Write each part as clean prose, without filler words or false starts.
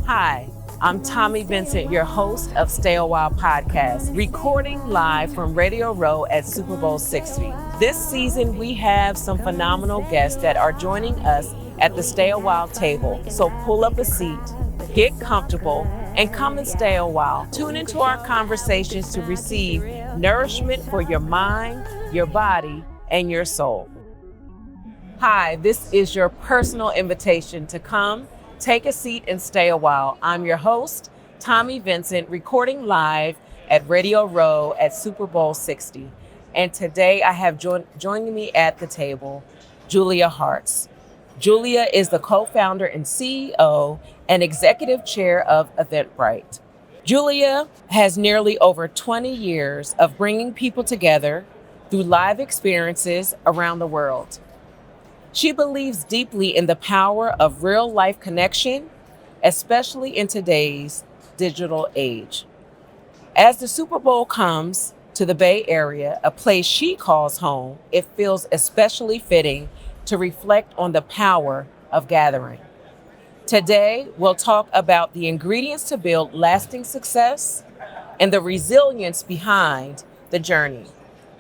Hi, I'm Tommy Vincent, your host of Stay a While podcast, recording live from Radio Row at Super Bowl 60. This season, we have some phenomenal guests that are joining us at the Stay a While table. So pull up a seat, get comfortable, and come and stay a while. Tune into our conversations to receive nourishment for your mind, your body, and your soul. Hi, this is your personal invitation to come, take a seat, and stay a while. I'm your host, Tommy Vincent, recording live at Radio Row at Super Bowl 60. And today I have joining me at the table, Julia Hartz. Julia is the co-founder and CEO and executive chair of Eventbrite. Julia has nearly over 20 years of bringing people together through live experiences around the world. She believes deeply in the power of real-life connection, especially in today's digital age. As the Super Bowl comes to the Bay Area, a place she calls home, it feels especially fitting to reflect on the power of gathering. Today, we'll talk about the ingredients to build lasting success and the resilience behind the journey.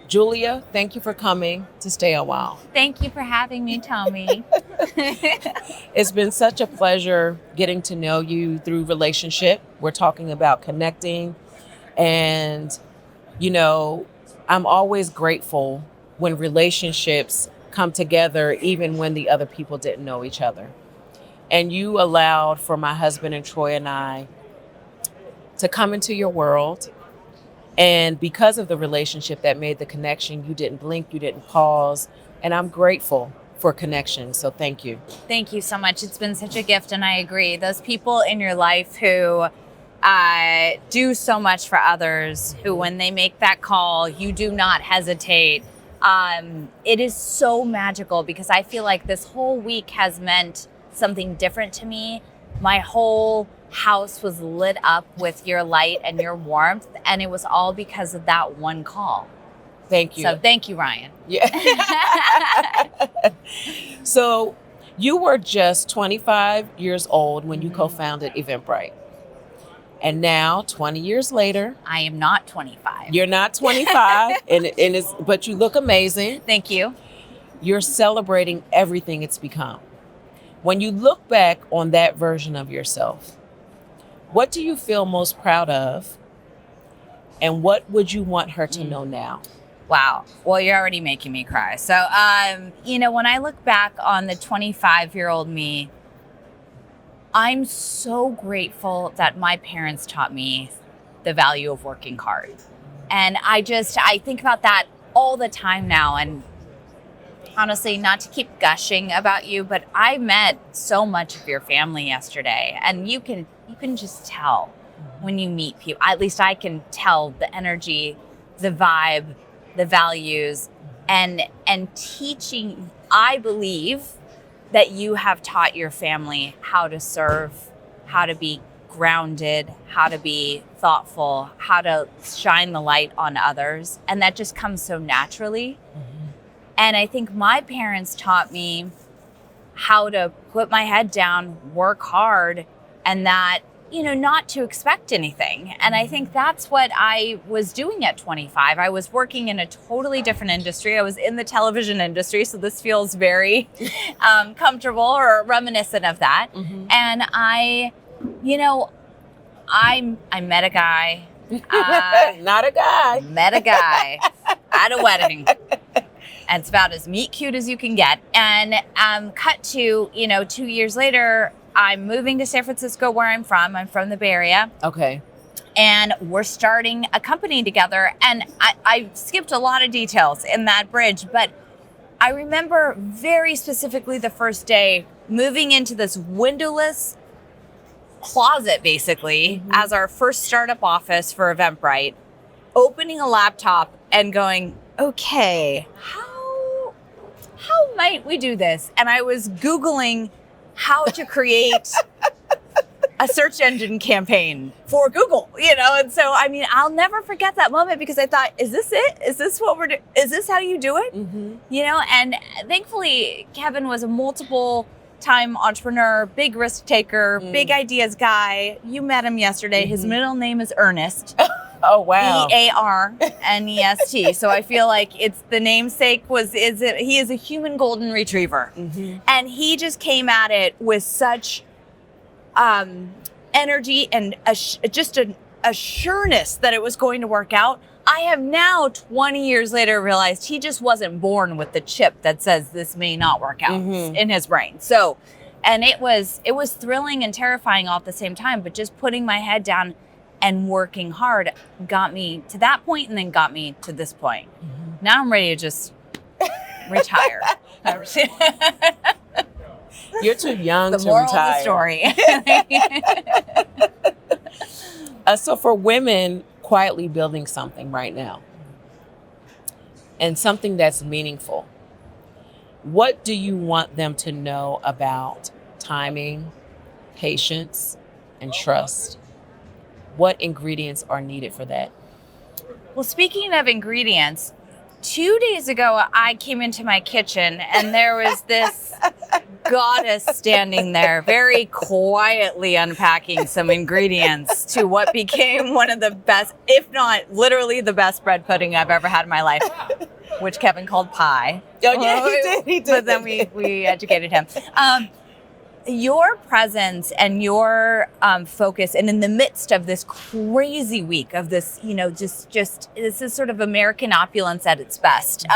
Julia, thank you for coming to Stay a While. Thank you for having me, Tommy. It's been such a pleasure getting to know you through relationship. We're talking about connecting. And, you know, I'm always grateful when relationships come together, even when the other people didn't know each other. And you allowed for my husband and Troy and I to come into your world. And because of the relationship that made the connection, you didn't blink, you didn't pause. And I'm grateful for connection. So thank you. Thank you so much. It's been such a gift. And I agree. Those people in your life who do so much for others, who when they make that call, you do not hesitate. It is so magical because I feel like this whole week has meant something different to me. My whole house was lit up with your light and your warmth, and it was all because of that one call. Thank you. So thank you, Ryan. Yeah. So you were just 25 years old when you co-founded Eventbrite. And now, 20 years later, I am not 25. You're not 25, but you look amazing. Thank you. You're celebrating everything it's become. When you look back on that version of yourself, what do you feel most proud of? And what would you want her to know now? Wow. Well, you're already making me cry. So, when I look back on the 25-year-old me, I'm so grateful that my parents taught me the value of working hard. And I think about that all the time now. And honestly, not to keep gushing about you, but I met so much of your family yesterday. And you can just tell when you meet people. At least I can tell the energy, the vibe, the values, and teaching. I believe that you have taught your family how to serve, how to be grounded, how to be thoughtful, how to shine the light on others. And that just comes so naturally. Mm-hmm. And I think my parents taught me how to put my head down, work hard, and that, not to expect anything. And I think that's what I was doing at 25. I was working in a totally different industry. I was in the television industry, so this feels very comfortable or reminiscent of that. Mm-hmm. And I met a guy. Not a guy. Met a guy at a wedding. And it's about as meet cute as you can get. And cut to, 2 years later, I'm moving to San Francisco where I'm from. I'm from the Bay Area. Okay. And we're starting a company together. And I skipped a lot of details in that bridge, but I remember very specifically the first day moving into this windowless closet, basically, mm-hmm. as our first startup office for Eventbrite, opening a laptop and going, okay, how might we do this? And I was Googling how to create a search engine campaign for Google, And so, I'll never forget that moment because I thought, is this it? Is this what we're doing? Is this how you do it? Mm-hmm. And thankfully, Kevin was a multiple time entrepreneur, big risk taker, big ideas guy. You met him yesterday. His middle name is Ernest. Oh, wow. Earnest. So I feel like it's the namesake he is a human golden retriever. And he just came at it with such energy and just a sureness that it was going to work out. I have now, 20 years later, realized he just wasn't born with the chip that says this may not work out in his brain. So, and it was thrilling and terrifying all at the same time, but just putting my head down and working hard got me to that point and then got me to this point. Now I'm ready to just retire. You're too young to moral retire. Of the story. So for women quietly building something right now and something that's meaningful, what do you want them to know about timing, patience, and trust? What ingredients are needed for that? Well, speaking of ingredients, 2 days ago, I came into my kitchen and there was this goddess standing there, very quietly unpacking some ingredients to what became one of the best, if not literally the best bread pudding I've ever had in my life, which Kevin called pie. Oh, yeah, he did. But then we educated him. Your presence and your focus, and in the midst of this crazy week of this, just this is sort of American opulence at its best.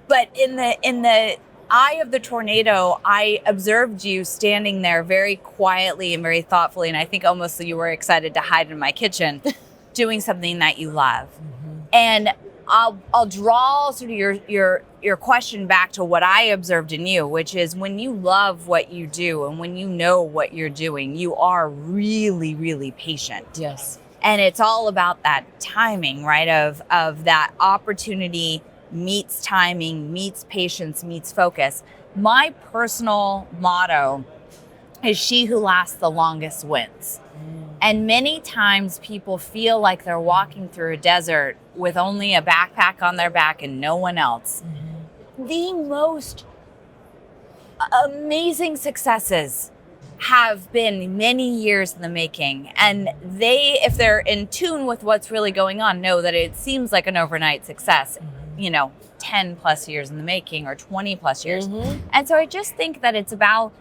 But in the eye of the tornado, I observed you standing there very quietly and very thoughtfully, and I think almost you were excited to hide in my kitchen, doing something that you love. And I'll draw sort of your question back to what I observed in you, which is when you love what you do and when you know what you're doing, you are really, really patient. Yes. And it's all about that timing, right? Of that opportunity meets timing, meets patience, meets focus. My personal motto is she who lasts the longest wins. And many times people feel like they're walking through a desert with only a backpack on their back and no one else. The most amazing successes have been many years in the making. And if they're in tune with what's really going on, know that it seems like an overnight success, 10 plus years in the making or 20 plus years. And so I just think that it's about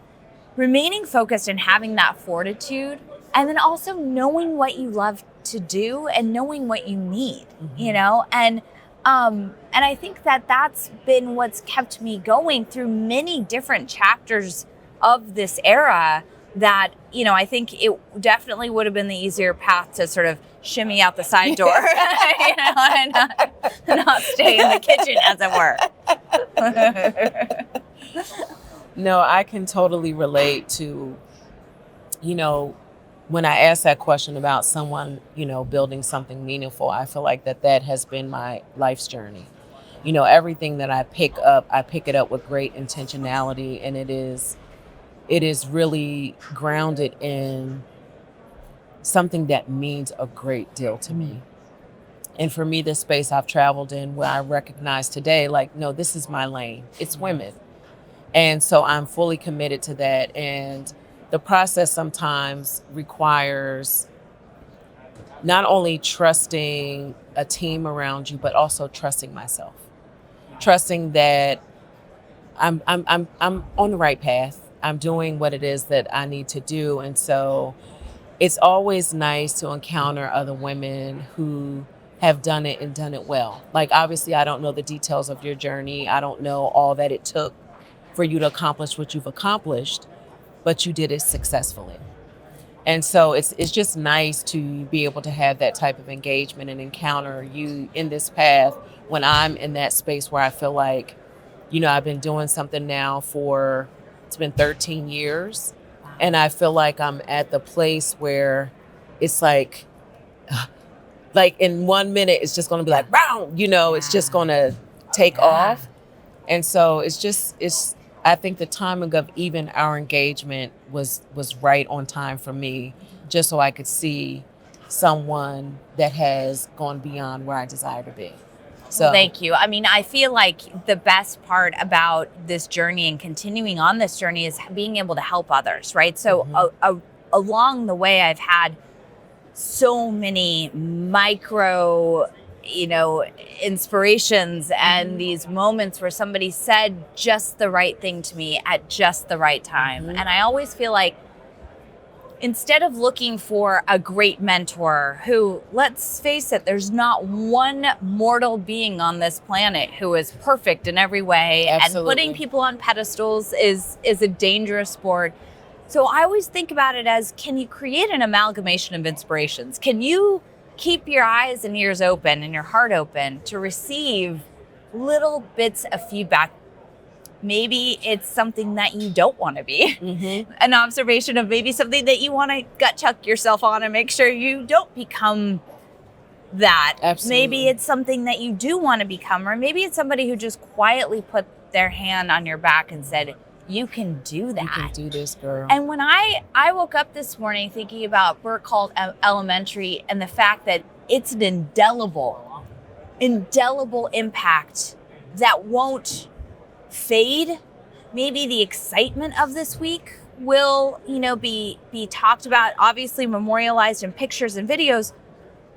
remaining focused and having that fortitude, and then also knowing what you love to do and knowing what you need, and I think that that's been what's kept me going through many different chapters of this era that, I think it definitely would have been the easier path to sort of shimmy out the side door, and not stay in the kitchen, as it were. No, I can totally relate to, when I ask that question about someone, building something meaningful, I feel like that has been my life's journey. Everything that I pick it up with great intentionality, and it is really grounded in something that means a great deal to me. And for me, the space I've traveled in, where I recognize today, no, this is my lane. It's women. And so I'm fully committed to that. And the process sometimes requires not only trusting a team around you, but also trusting myself. Trusting that I'm on the right path. I'm doing what it is that I need to do. And so it's always nice to encounter other women who have done it and done it well. Obviously, I don't know the details of your journey. I don't know all that it took for you to accomplish what you've accomplished, but you did it successfully. And so it's just nice to be able to have that type of engagement and encounter you in this path when I'm in that space where I feel like, I've been doing something now it's been 13 years. And I feel like I'm at the place where it's like in 1 minute, it's just going to be like, wow, it's just going to take off. And so I think the timing of even our engagement was right on time for me, just so I could see someone that has gone beyond where I desire to be. So Well, thank you. I mean, I feel like the best part about this journey and continuing on this journey is being able to help others, right? So along the way, I've had so many micro, inspirations and these moments where somebody said just the right thing to me at just the right time. And I always feel like instead of looking for a great mentor who, let's face it, there's not one mortal being on this planet who is perfect in every way. Absolutely. And putting people on pedestals is a dangerous sport. So I always think about it as, can you create an amalgamation of inspirations? Can you keep your eyes and ears open and your heart open to receive little bits of feedback? Maybe it's something that you don't want to be. An observation of maybe something that you want to gut chuck yourself on and make sure you don't become that. Absolutely. Maybe it's something that you do want to become, or maybe it's somebody who just quietly put their hand on your back and said, you can do that. You can do this, girl. And when I woke up this morning thinking about Burkhalter Elementary and the fact that it's an indelible impact that won't fade. Maybe the excitement of this week will, be talked about, obviously memorialized in pictures and videos,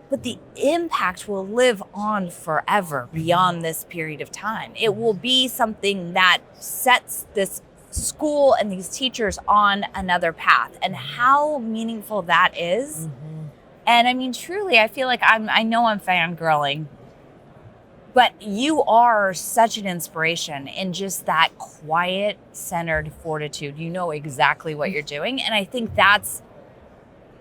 but the impact will live on forever beyond this period of time. It will be something that sets this school and these teachers on another path, and how meaningful that is. And I mean, truly, I feel like I know I'm fangirling, but you are such an inspiration in just that quiet, centered fortitude. You know exactly what you're doing. And I think that's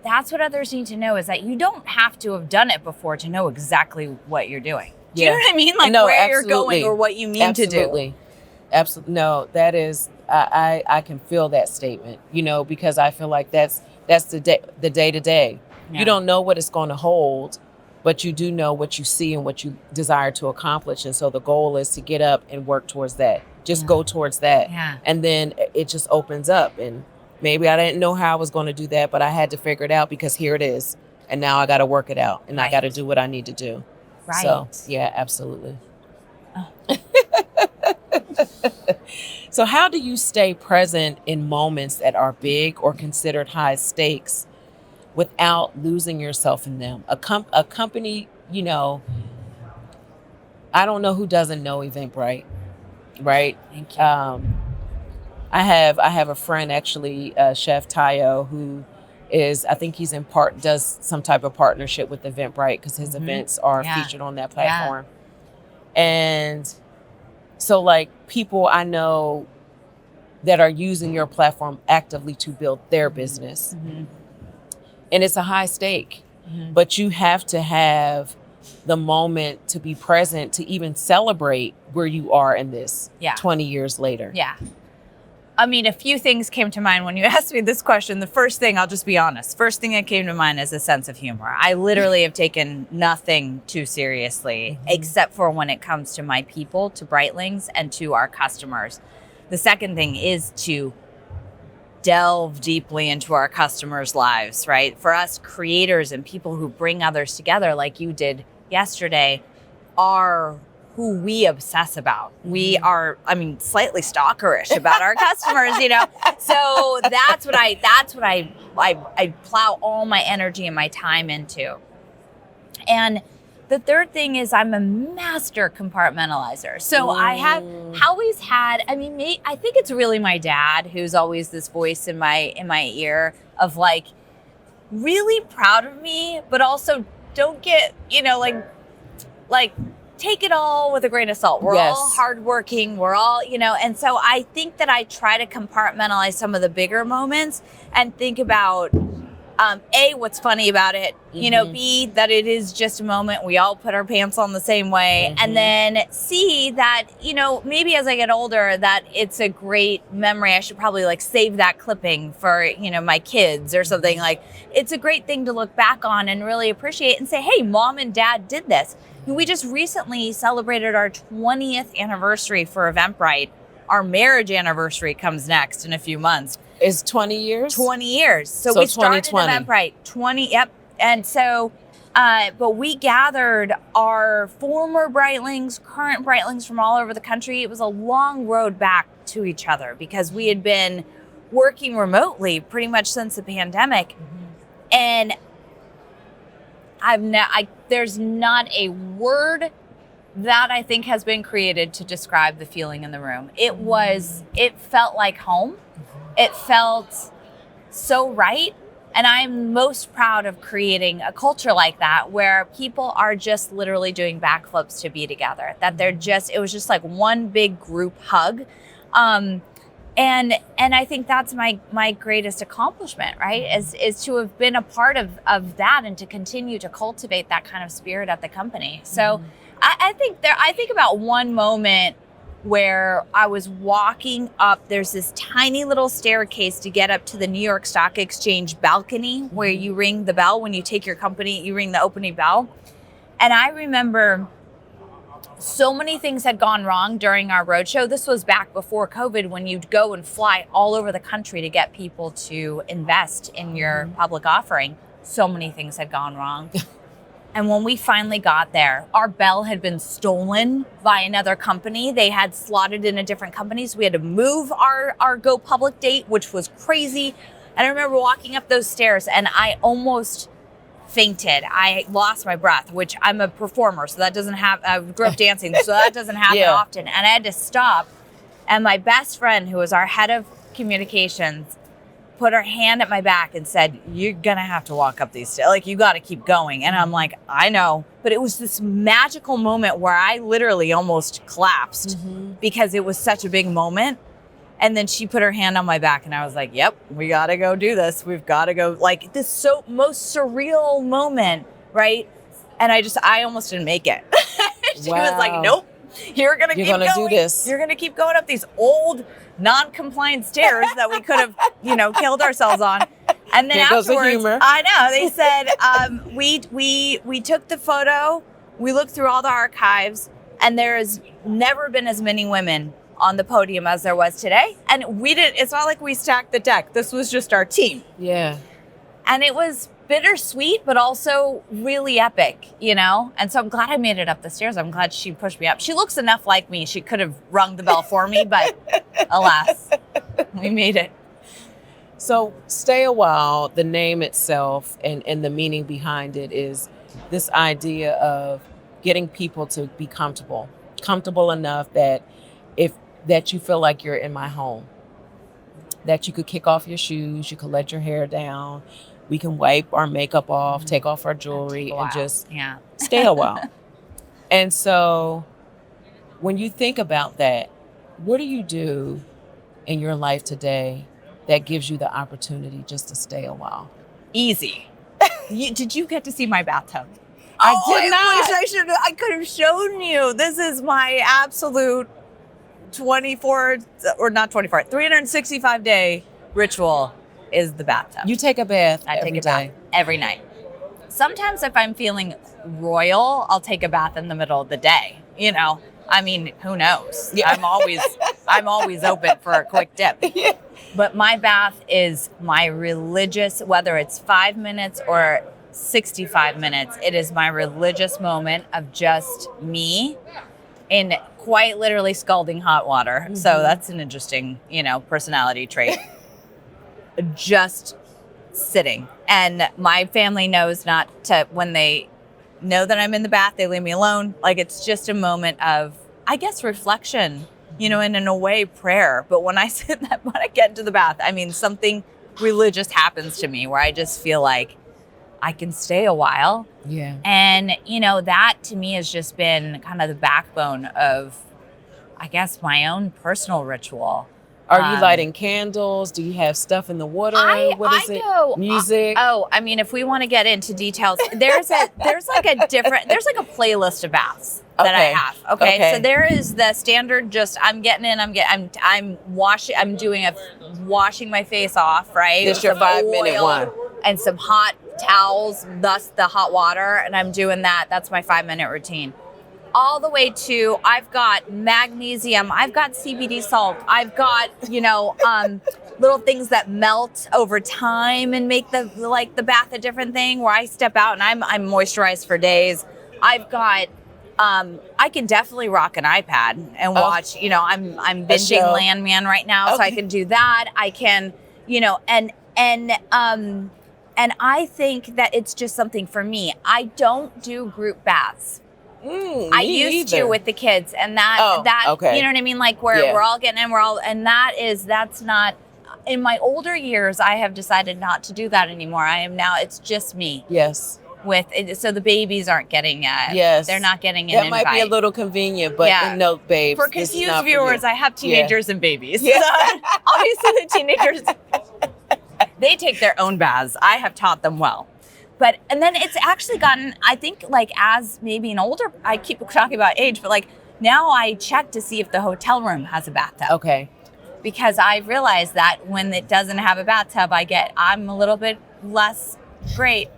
what others need to know, is that you don't have to have done it before to know exactly what you're doing. Do you know what I mean? Like No, where absolutely. you're going or what you mean to do. Absolutely. No, that is, I can feel that statement, because I feel like that's the day to day. You don't know what it's going to hold, but you do know what you see and what you desire to accomplish. And so the goal is to get up and work towards that. Just go towards that. Yeah. And then it just opens up. And maybe I didn't know how I was going to do that, but I had to figure it out, because here it is. And now I got to work it out, and I got to do what I need to do. Right. So, yeah, absolutely. So how do you stay present in moments that are big or considered high stakes without losing yourself in them? A company, I don't know who doesn't know Eventbrite, right? Thank you. I have a friend, actually, Chef Tayo, who is, I think he's does some type of partnership with Eventbrite, because his events are featured on that platform. And so, like, people I know that are using your platform actively to build their business. And it's a high stake, but you have to have the moment to be present to even celebrate where you are in this 20 years later. Yeah. I mean, a few things came to mind when you asked me this question. The first thing, I'll just be honest, first thing that came to mind is a sense of humor. I literally have taken nothing too seriously, except for when it comes to my people, to Brightlings, and to our customers. The second thing is to delve deeply into our customers' lives, right? For us creators and people who bring others together, like you did yesterday, are who we obsess about. We are, slightly stalkerish about our customers, So that's what I plow all my energy and my time into. And the third thing is I'm a master compartmentalizer. So I have always had, I think it's really my dad who's always this voice in my ear of like, really proud of me, but also don't get, like take it all with a grain of salt. We're all hardworking. We're all, and so I think that I try to compartmentalize some of the bigger moments and think about, A, what's funny about it, B, that it is just a moment. We all put our pants on the same way. And then C, that, maybe as I get older, that it's a great memory. I should probably like save that clipping for, my kids or something. Like, it's a great thing to look back on and really appreciate and say, hey, mom and dad did this. We just recently celebrated our 20th anniversary for Eventbrite. Our marriage anniversary comes next in a few months. Is 20 years? 20 years. So we started 2020. Eventbrite. 20, yep. And so But we gathered our former Brightlings, current Brightlings from all over the country. It was a long road back to each other because we had been working remotely pretty much since the pandemic. And there's not a word that I think has been created to describe the feeling in the room. It felt like home. It felt so right. And I'm most proud of creating a culture like that where people are just literally doing backflips to be together. That it was just like one big group hug. And I think that's my greatest accomplishment, right? Is to have been a part of that and to continue to cultivate that kind of spirit at the company. So I think about one moment where I was walking up, there's this tiny little staircase to get up to the New York Stock Exchange balcony where you ring the bell when you take your company, you ring the opening bell. And I remember so many things had gone wrong during our roadshow. This was back before COVID when you'd go and fly all over the country to get people to invest in your public offering. So many things had gone wrong. And when we finally got there, our bell had been stolen by another company. They had slotted in a different company, so we had to move our go public date, which was crazy. And I remember walking up those stairs and I almost fainted. I lost my breath, which I'm a performer, so that doesn't happen. I grew up dancing, so that doesn't happen often. And I had to stop. And my best friend, who was our head of communications, put her hand at my back and said, "You're gonna have to walk up these stairs. Like, you got to keep going." And I'm like, "I know." But it was this magical moment where I literally almost collapsed because it was such a big moment. And then she put her hand on my back and I was like, "Yep, we got to go do this. We've got to go." Like, this most surreal moment, right? And I almost didn't make it. She was like, "Nope, you're gonna do this. You're gonna keep going up these old non-compliant stairs that we could have, killed ourselves on." And then afterwards, I know, they said, we took the photo, we looked through all the archives, and there has never been as many women on the podium as there was today. And it's not like we stacked the deck. This was just our team. Yeah. And it was bittersweet, but also really epic, And so I'm glad I made it up the stairs. I'm glad she pushed me up. She looks enough like me. She could have rung the bell for me, but alas, we made it. So Stay a While, the name itself and the meaning behind it is this idea of getting people to be comfortable enough that you feel like you're in my home, that you could kick off your shoes, you could let your hair down, we can wipe our makeup off, take off our jewelry, and just stay a while. And so when you think about that, what do you do in your life today that gives you the opportunity just to stay a while? Easy. Did you get to see my bathtub? I did not. I could have shown you. This is my absolute 365-day ritual is the bathtub. You take a bath I take a bath every night. Sometimes if I'm feeling royal, I'll take a bath in the middle of the day. I mean, who knows? Yeah. I'm always open for a quick dip. Yeah. But my bath is my religious, whether it's 5 minutes or 65 minutes, it is my religious moment of just me in quite literally scalding hot water. So that's an interesting, personality trait. Just sitting. And my family knows not to, when they know that I'm in the bath, they leave me alone. Like, it's just a moment of, I guess, reflection, and in a way, prayer. But when I get into the bath, I mean, something religious happens to me where I just feel like I can stay a while. Yeah. And, that to me has just been kind of the backbone of, I guess, my own personal ritual. Are you lighting candles? Do you have stuff in the water? What is it? Music? I mean, if we want to get into details, there's like a playlist of baths that I have. Okay. So there is the standard, I'm washing my face off, right? This your 5-minute one. And some hot towels, thus the hot water. And I'm doing that. That's my 5-minute routine. all the way to I've got magnesium, I've got CBD salt, I've got, little things that melt over time and make the bath a different thing where I step out and I'm moisturized for days. I've got I can definitely rock an iPad and watch, I'm binging Landman right now, so I can do that. I can, and I think that it's just something for me. I don't do group baths. I used to with the kids, and okay. You know what I mean? Like we're all getting in, that's not, in my older years, I have decided not to do that anymore. It's just me. Yes. So the babies aren't getting they're not getting an invite. That might be a little convenient, but no, babes. For confused viewers, I have teenagers and babies. Yeah. Obviously the teenagers, they take their own baths. I have taught them well. And then it's actually gotten, I think, like as maybe an older, I keep talking about age, but like now I check to see if the hotel room has a bathtub. Okay. Because I realized that when it doesn't have a bathtub, I'm a little bit less great.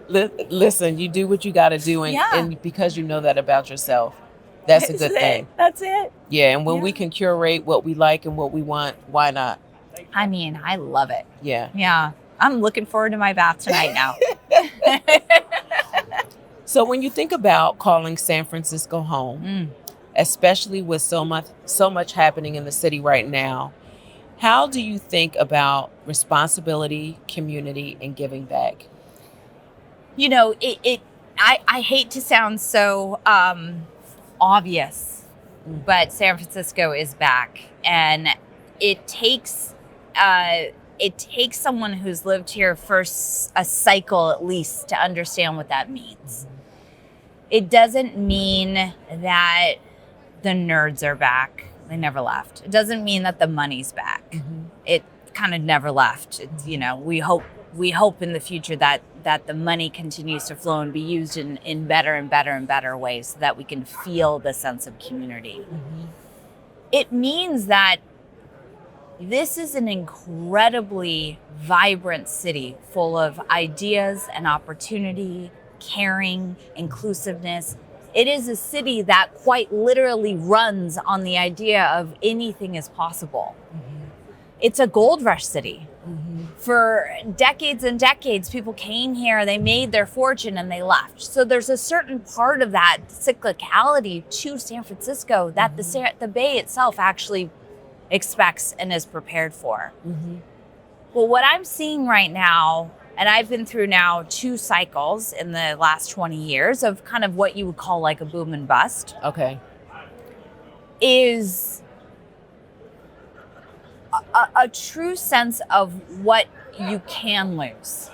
Listen, you do what you got to do, and because you know that about yourself, that's a good thing. That's it. Yeah, and when we can curate what we like and what we want, why not? I mean, I love it. Yeah. Yeah. I'm looking forward to my bath tonight now. So when you think about calling San Francisco home, especially with so much happening in the city right now, how do you think about responsibility, community, and giving back? I hate to sound so obvious, but San Francisco is back, and it takes someone who's lived here for a cycle at least to understand what that means. It doesn't mean that the nerds are back. They never left. It doesn't mean that the money's back. Mm-hmm. It kind of never left. It's, we hope in the future that the money continues to flow and be used in better and better and better ways so that we can feel the sense of community. Mm-hmm. It means that this is an incredibly vibrant city full of ideas and opportunity, caring, inclusiveness. It is a city that quite literally runs on the idea of anything is possible. Mm-hmm. It's a gold rush city. Mm-hmm. For decades and decades, people came here, they made their fortune, and they left. So there's a certain part of that cyclicality to San Francisco that the Bay itself actually expects and is prepared for. Mm-hmm. Well, what I'm seeing right now, and I've been through now 2 cycles in the last 20 years of kind of what you would call like a boom and bust. Okay. Is a true sense of what you can lose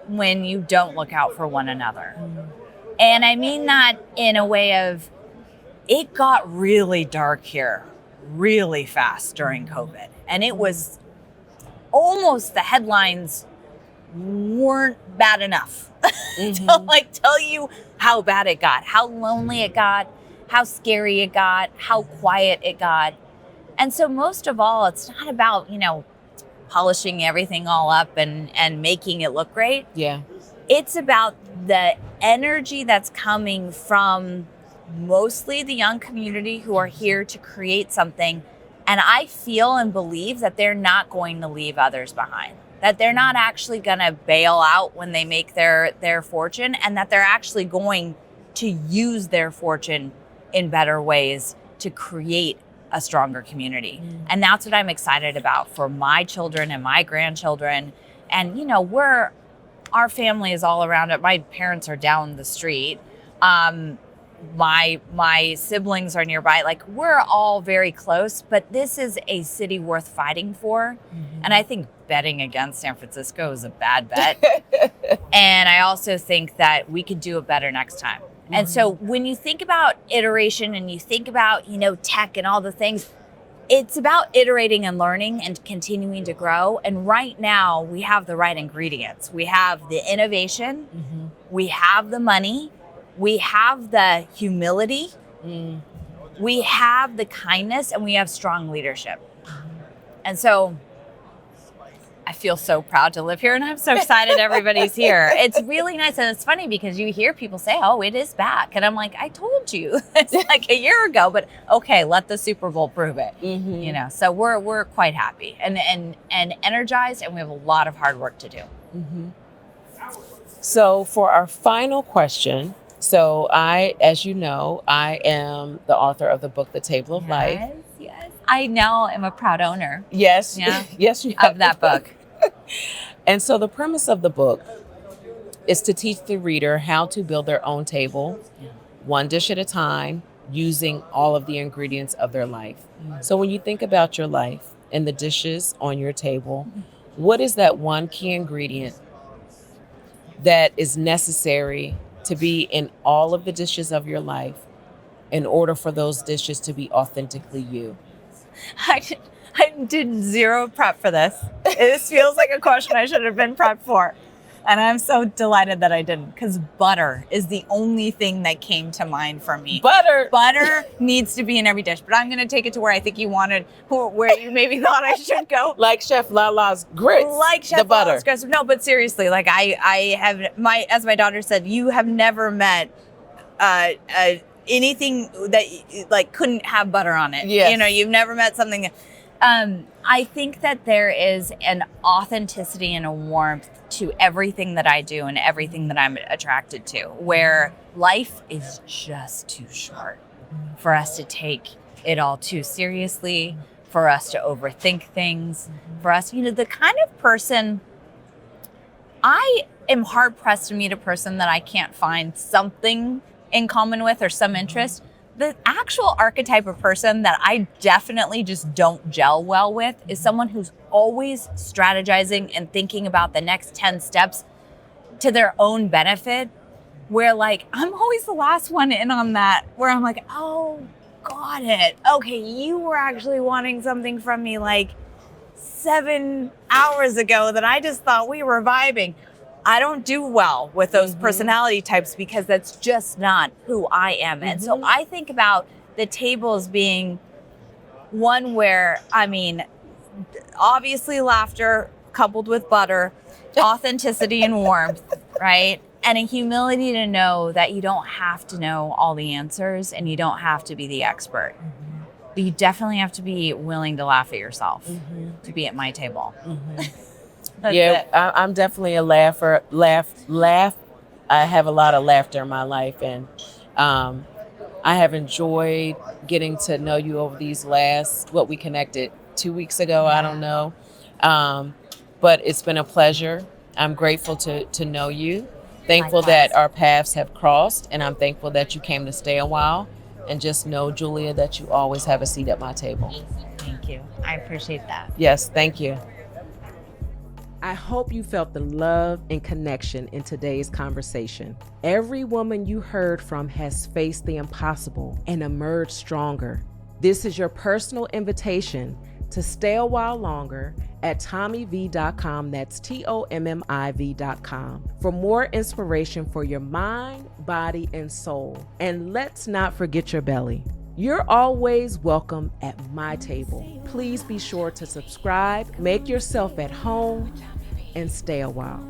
when you don't look out for one another. And I mean that in a way of, it got really dark here really fast during COVID. And it was almost, the headlines weren't bad enough to tell you how bad it got, how lonely it got, how scary it got, how quiet it got. And so most of all, it's not about, polishing everything all up and making it look great. Yeah. It's about the energy that's coming from mostly the young community who are here to create something. And I feel and believe that they're not going to leave others behind, that they're not actually going to bail out when they make their fortune, and that they're actually going to use their fortune in better ways to create a stronger community. And that's what I'm excited about for my children and my grandchildren. And, our family is all around it. My parents are down the street. My siblings are nearby. Like, we're all very close, but this is a city worth fighting for. Mm-hmm. And I think betting against San Francisco is a bad bet. And I also think that we could do it better next time. Mm-hmm. And so when you think about iteration and you think about, tech and all the things, it's about iterating and learning and continuing to grow. And right now we have the right ingredients. We have the innovation, we have the money, we have the humility, we have the kindness, and we have strong leadership. And so I feel so proud to live here, and I'm so excited everybody's here. It's really nice, and it's funny because you hear people say, "Oh, it is back," and I'm like, "I told you, it's like a year ago." But okay, let the Super Bowl prove it. You know, so we're quite happy and energized, and we have a lot of hard work to do. So for our final question, so as you know, I am the author of the book, The Table of Life. Yes. I now am a proud owner. Yes. Yeah. Yes, you of that book. And so the premise of the book is to teach the reader how to build their own table, one dish at a time, using all of the ingredients of their life. So when you think about your life and the dishes on your table, what is that one key ingredient that is necessary to be in all of the dishes of your life in order for those dishes to be authentically you? I did zero prep for this. This feels like a question I should have been prepped for. And I'm so delighted that I didn't, because butter is the only thing that came to mind for me. Butter needs to be in every dish, but I'm going to take it to where I think you wanted, where you maybe thought I should go. Like Chef Lala's grits. Like Chef Lala's grits. No, but seriously, like I have, as my daughter said, you have never met anything that like couldn't have butter on it. Yes. You know, you've never met something. I think that there is an authenticity and a warmth to everything that I do and everything that I'm attracted to, where life is just too short for us to take it all too seriously, for us to overthink things, for us, the kind of person, I am hard pressed to meet a person that I can't find something in common with or some interest. The actual archetype of person that I definitely just don't gel well with is someone who's always strategizing and thinking about the next 10 steps to their own benefit, where like, I'm always the last one in on that, where I'm like, oh, got it. Okay, you were actually wanting something from me like 7 hours ago that I just thought we were vibing. I don't do well with those personality types because that's just not who I am. And so I think about the table as being one where, I mean, obviously laughter coupled with butter, authenticity and warmth, right? And a humility to know that you don't have to know all the answers and you don't have to be the expert. But you definitely have to be willing to laugh at yourself to be at my table. I'm definitely a laugher. Laugh. I have a lot of laughter in my life, and I have enjoyed getting to know you over these what we connected 2 weeks ago. I don't know, but it's been a pleasure. I'm grateful to know you. Thankful Likewise. that our paths have crossed, and I'm thankful that you came to stay a while. And just know, Julia, that you always have a seat at my table. Thank you. I appreciate that. Yes, thank you. I hope you felt the love and connection in today's conversation. Every woman you heard from has faced the impossible and emerged stronger. This is your personal invitation to stay a while longer at TommyV.com. That's TOMMIV.com for more inspiration for your mind, body, and soul. And let's not forget your belly. You're always welcome at my table. Please be sure to subscribe, make yourself at home, and stay a while.